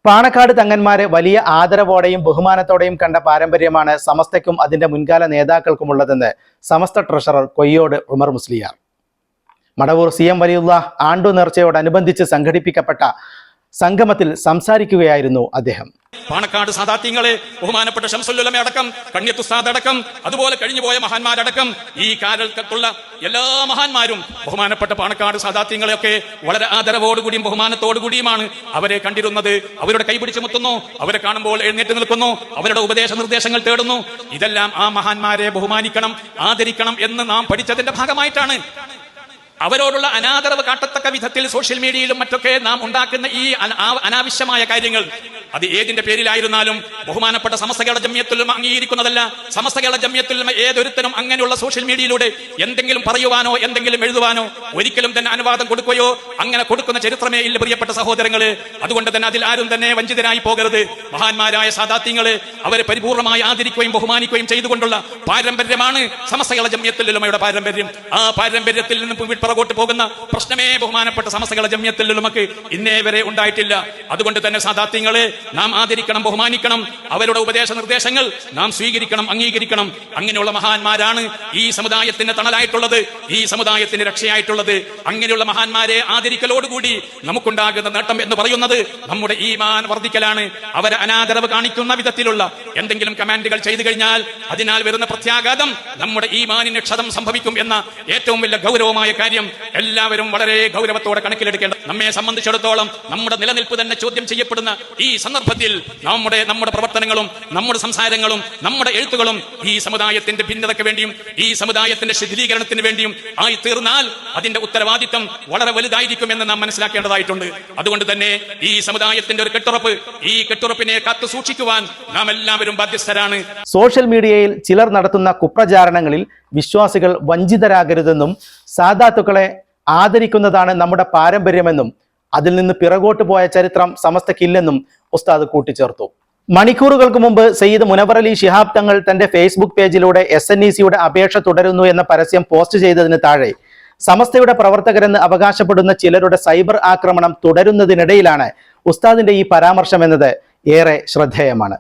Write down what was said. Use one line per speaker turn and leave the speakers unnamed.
പാണക്കാട് തങ്ങന്മാരെ വലിയ ആദരവോടെയും ബഹുമാനത്തോടെയും കണ്ട പാരമ്പര്യമാണ് സമസ്തയ്ക്കും അതിന്റെ മുൻകാല നേതാക്കൾക്കുമുള്ളതെന്ന് സമസ്ത ട്രഷറർ കൊയ്യോട് ഉമർ മുസ്ലിയാർ. മടവൂർ CM വലിയുള്ള ആണ്ടു നേർച്ചയോടനുബന്ധിച്ച് സംഘടിപ്പിക്കപ്പെട്ട സംഗമത്തിൽ സംസാരിക്കുകയായിരുന്നു അദ്ദേഹം.
പാണക്കാട് സാദാത്യങ്ങളെ ബഹുമാനപ്പെട്ട ശംസുൽ അടക്കം കണ്യത്ത് ഉസ്താദ് അടക്കം അതുപോലെ കഴിഞ്ഞുപോയ മഹാന്മാരടക്കം ഈ കാലത്തുള്ള എല്ലാ മഹാന്മാരും ബഹുമാനപ്പെട്ട പാണക്കാട് സാദാത്യങ്ങളെയൊക്കെ വളരെ ആദരവോടുകൂടിയും ബഹുമാനത്തോടുകൂടിയുമാണ് അവരെ കണ്ടിരുന്നത്. അവരുടെ കൈപിടിച്ച് മുത്തുന്നു, അവരെ കാണുമ്പോൾ എഴുന്നേറ്റ് നിൽക്കുന്നു, അവരുടെ ഉപദേശ നിർദ്ദേശങ്ങൾ തേടുന്നു. ഇതെല്ലാം ആ മഹാന്മാരെ ബഹുമാനിക്കണം, ആദരിക്കണം എന്ന് നാം പഠിച്ചതിന്റെ ഭാഗമായിട്ടാണ്. അവരോടുള്ള അനാദരവ് കാട്ടത്തക്ക വിധത്തിൽ സോഷ്യൽ മീഡിയയിലും മറ്റൊക്കെ നാം ഉണ്ടാക്കുന്ന ഈ അനാവശ്യമായ കാര്യങ്ങൾ അത് ഏതിന്റെ പേരിലായിരുന്നാലും ബഹുമാനപ്പെട്ട സമസ്ത കേരള ജംഇയ്യത്തുൽ ഉലമ അംഗീകരിക്കുന്നതല്ല. സമസ്ത കേരള ജംഇയ്യത്തുൽ ഉലമ ഏതൊരുത്തനും അങ്ങനെയുള്ള സോഷ്യൽ മീഡിയയിലൂടെ എന്തെങ്കിലും പറയുവാനോ എന്തെങ്കിലും എഴുതുവാനോ ഒരിക്കലും തന്നെ അനുവാദം കൊടുക്കുകയോ അങ്ങനെ കൊടുക്കുന്ന ചരിത്രമേ ഇല്ല പ്രിയപ്പെട്ട സഹോദരങ്ങള്. അതുകൊണ്ട് തന്നെ അതിൽ ആരും തന്നെ വഞ്ചിതരായി പോകരുത്. മഹാന്മാരായ സാദാത്യങ്ങള് അവരെ പരിപൂർണമായി ആദരിക്കുകയും ബഹുമാനിക്കുകയും ചെയ്തുകൊണ്ടുള്ള പാരമ്പര്യമാണ് സമസ്ത കേരള ജംഇയ്യത്തുൽ ഉലമയുടെ പാരമ്പര്യം. ആ പാരമ്പര്യത്തിൽ നിന്ന് പുറകോട്ട് പോകുന്ന പ്രശ്നമേ ബഹുമാനപ്പെട്ട സമസ്ത കേരള ജംഇയ്യത്തുൽ ഉലമക്ക് ഇന്നേ വരെ ഉണ്ടായിട്ടില്ല. അതുകൊണ്ട് തന്നെ സാദാത്യങ്ങളെ നാം ആദരിക്കണം, ബഹുമാനിക്കണം. അവരുടെ ഉപദേശ നിർദ്ദേശങ്ങൾ നാം സ്വീകരിക്കണം, അംഗീകരിക്കണം. അങ്ങനെയുള്ള മഹാന്മാരാണ് ഈ സമുദായത്തിന് തണലായിട്ടുള്ളത്, ഈ സമുദായത്തിന് രക്ഷയായിട്ടുള്ളത്. അങ്ങനെയുള്ള മഹാന്മാരെ ആദരിക്കലോടുകൂടി നമുക്കുണ്ടാകുന്ന നേട്ടം എന്ന് പറയുന്നത് നമ്മുടെ ഈമാൻ വർദ്ധിക്കലാണ്. അവരെ അനാദരവ് കാണിക്കുന്ന വിധത്തിലുള്ള എന്തെങ്കിലും കമാൻഡുകൾ ചെയ്തു കഴിഞ്ഞാൽ അതിനാൽ വരുന്ന പ്രത്യാഘാതം നമ്മുടെ ഈമാനിന് ക്ഷതം സംഭവിക്കും എന്ന ഏറ്റവും വലിയ ഗൗരവമായ കാര്യം എല്ലാവരും വളരെ ഗൗരവത്തോടെ കണക്കിലെടുക്കേണ്ട. നമ്മെ സംബന്ധിച്ചിടത്തോളം നമ്മുടെ നിലനിൽപ്പ് തന്നെ ചോദ്യം ചെയ്യപ്പെടുന്ന ഈ സന്ദർഭത്തിൽ നമ്മുടെ പ്രവർത്തനങ്ങളും നമ്മുടെ സംസാരങ്ങളും നമ്മുടെ എഴുത്തുകളും ഈ സമുദായത്തിന്റെ ഭിന്നതയ്ക്ക് വേണ്ടിയും ഈ സമുദായത്തിന്റെ ശിഥിലീകരണത്തിന് വേണ്ടിയും ആയി തീർന്നാൽ അതിന്റെ ഉത്തരവാദിത്വം വളരെ വലുതായിരിക്കും എന്ന് നാം മനസ്സിലാക്കേണ്ടതായിട്ടുണ്ട്. അതുകൊണ്ട് തന്നെ ഈ സമുദായത്തിന്റെ ഒരു കെട്ടുറപ്പ്, ഈ കെട്ടുറപ്പിനെ കാത്തു സൂക്ഷിക്കുവാൻ നാം എല്ലാവരും ബാധ്യസ്ഥരാണ്.
സോഷ്യൽ മീഡിയയിൽ ചിലർ നടത്തുന്ന കുപ്രചാരണങ്ങളിൽ വിശ്വാസികൾ വഞ്ചിതരാകരുതെന്നും സാദാത്തുക്കളെ ആദരിക്കുന്നതാണ് നമ്മുടെ പാരമ്പര്യമെന്നും അതിൽ നിന്ന് പിറകോട്ട് പോയ ചരിത്രം സമസ്തക്കില്ലെന്നും ഉസ്താദ് കൂട്ടിച്ചേർത്തു. മണിക്കൂറുകൾക്ക് മുമ്പ് സയ്യിദ് മുനവർ അലി ശിഹാബ് തങ്ങൾ തന്റെ ഫേസ്ബുക്ക് പേജിലൂടെ SNEC-യുടെ അപേക്ഷ തുടരുന്നു എന്ന പരസ്യം പോസ്റ്റ് ചെയ്തതിന് താഴെ സമസ്തയുടെ പ്രവർത്തകരെന്ന് അവകാശപ്പെടുന്ന ചിലരുടെ സൈബർ ആക്രമണം തുടരുന്നതിനിടയിലാണ് ഉസ്താദിന്റെ ഈ പരാമർശം എന്നത് ഏറെ ശ്രദ്ധേയമാണ്.